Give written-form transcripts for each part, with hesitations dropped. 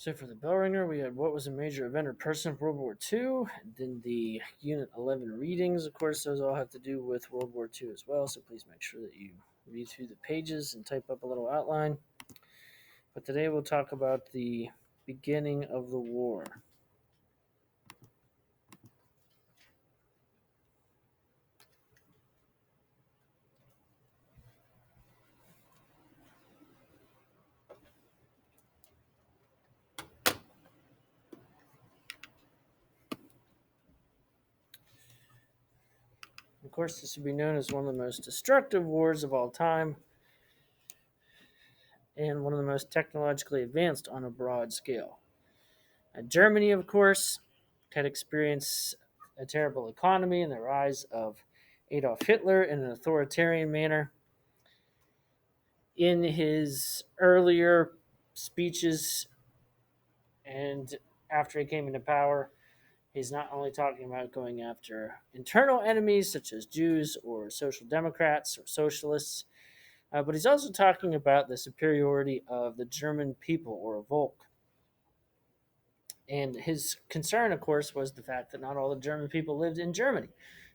So for the bell ringer, we had what was a major event or person of World War II. And then the Unit 11 readings, of course, those all have to do with World War II as well. So please make sure that you read through the pages and type up a little outline. But today we'll talk about the beginning of the war. Of course, this would be known as one of the most destructive wars of all time and one of the most technologically advanced on a broad scale. Germany, of course, had experienced a terrible economy and the rise of Adolf Hitler in an authoritarian manner. In his earlier speeches and after he came into power, he's not only talking about going after internal enemies such as Jews or social democrats or socialists, but he's also talking about the superiority of the German people or Volk. And his concern, of course, was the fact that not all the German people lived in Germany.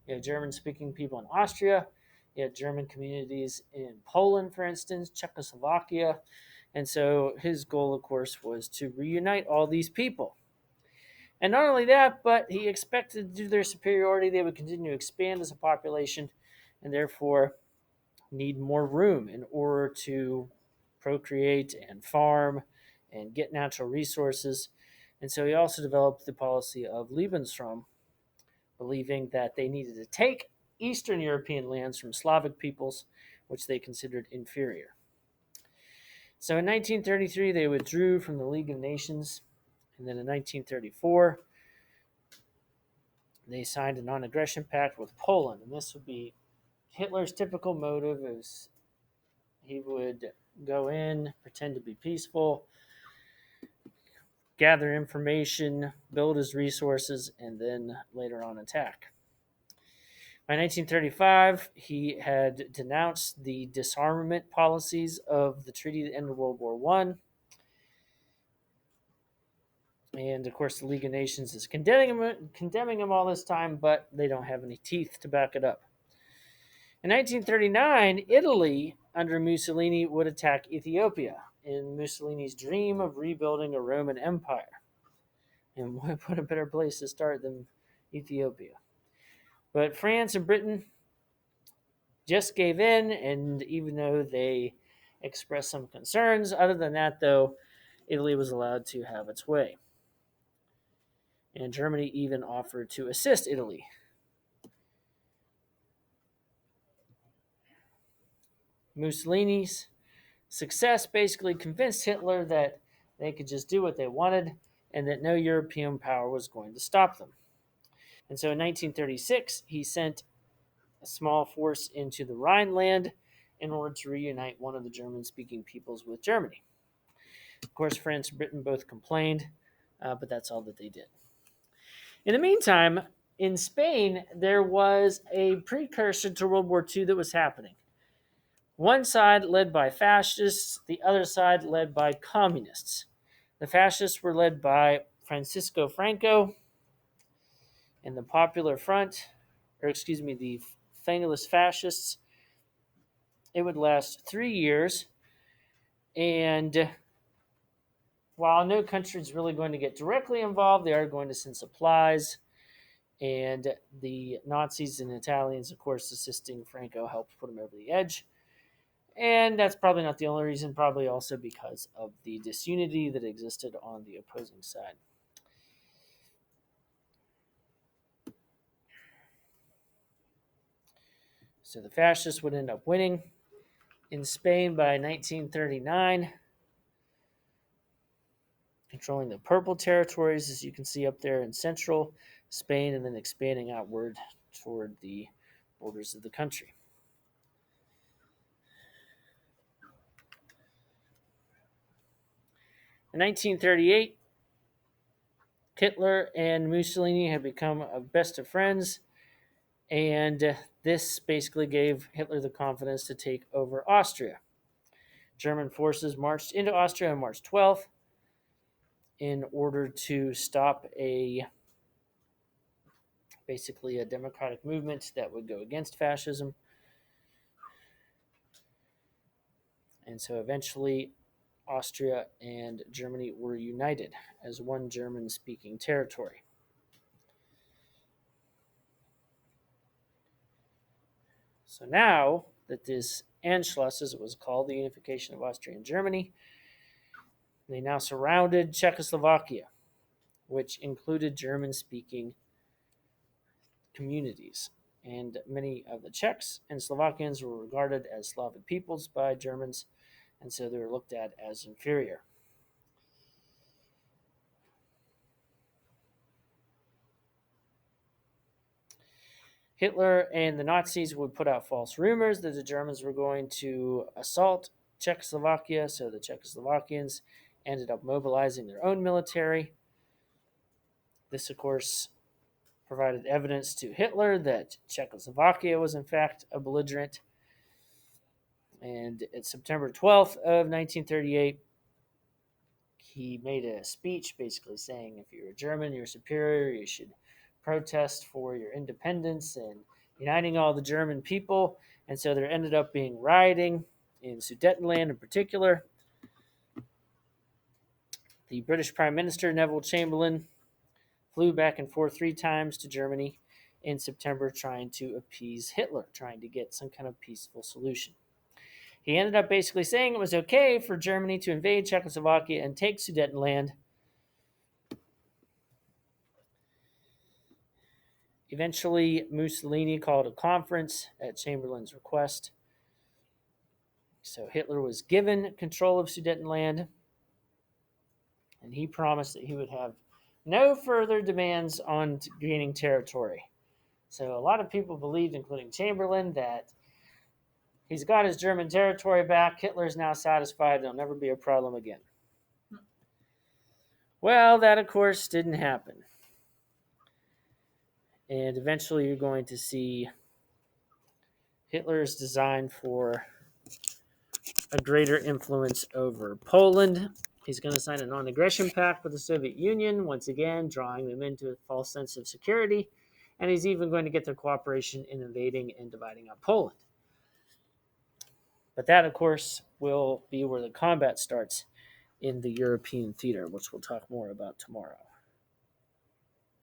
You had German speaking people in Austria, you had German communities in Poland, for instance, Czechoslovakia. And so his goal, of course, was to reunite all these people. And not only that, but he expected due to their superiority, they would continue to expand as a population and therefore need more room in order to procreate and farm and get natural resources. And so he also developed the policy of Lebensraum, believing that they needed to take Eastern European lands from Slavic peoples, which they considered inferior. So in 1933, they withdrew from the League of Nations. And then in 1934, they signed a non aggression pact with Poland. And this would be Hitler's typical motive is he would go in, pretend to be peaceful, gather information, build his resources, and then later on attack. By 1935, he had denounced the disarmament policies of the treaty that ended World War One, and of course, the League of Nations is condemning him all this time, but they don't have any teeth to back it up. In 1939, Italy under Mussolini would attack Ethiopia in Mussolini's dream of rebuilding a Roman Empire. And what a better place to start than Ethiopia? But France and Britain just gave in, and even though they expressed some concerns, other than that, though, Italy was allowed to have its way. And Germany even offered to assist Italy. Mussolini's success basically convinced Hitler that they could just do what they wanted and that no European power was going to stop them. And so in 1936, he sent a small force into the Rhineland in order to reunite one of the German speaking peoples with Germany. Of course, France and Britain both complained, but that's all that they did. In the meantime, in Spain, there was a precursor to World War II that was happening. One side led by fascists, the other side led by communists. The fascists were led by Francisco Franco and the Popular Front, the Fatalist Fascists. It would last 3 years, and while no country is really going to get directly involved, they are going to send supplies. And the Nazis and Italians, of course, assisting Franco helped put him over the edge. And that's probably not the only reason, probably also because of the disunity that existed on the opposing side. So the fascists would end up winning in Spain by 1939, controlling the purple territories, as you can see up there in central Spain, and then expanding outward toward the borders of the country. In 1938, Hitler and Mussolini had become best of friends, and this basically gave Hitler the confidence to take over Austria. German forces marched into Austria on March 12th, in order to stop basically a democratic movement that would go against fascism. And so eventually, Austria and Germany were united as one German speaking territory. So now that this Anschluss, as it was called, the unification of Austria and Germany, they now surrounded Czechoslovakia, which included German speaking communities. And many of the Czechs and Slovakians were regarded as Slavic peoples by Germans, and so they were looked at as inferior. Hitler and the Nazis would put out false rumors that the Germans were going to assault Czechoslovakia, so the Czechoslovakians ended up mobilizing their own military. This, of course, provided evidence to Hitler that Czechoslovakia was in fact a belligerent. And at September 12th of 1938, he made a speech basically saying if you're a German, you're superior, you should protest for your independence and uniting all the German people. And so there ended up being rioting in Sudetenland in particular. The British Prime Minister, Neville Chamberlain, flew back and forth 3 times to Germany in September trying to appease Hitler, trying to get some kind of peaceful solution. He ended up basically saying it was okay for Germany to invade Czechoslovakia and take Sudetenland. Eventually, Mussolini called a conference at Chamberlain's request. So Hitler was given control of Sudetenland, and he promised that he would have no further demands on gaining territory. So a lot of people believed, including Chamberlain, that he's got his German territory back. Hitler's now satisfied. There'll never be a problem again. Well, that, of course, didn't happen. And eventually you're going to see Hitler's design for a greater influence over Poland. He's going to sign a non-aggression pact with the Soviet Union, once again, drawing them into a false sense of security. And he's even going to get their cooperation in invading and dividing up Poland. But that, of course, will be where the combat starts in the European theater, which we'll talk more about tomorrow.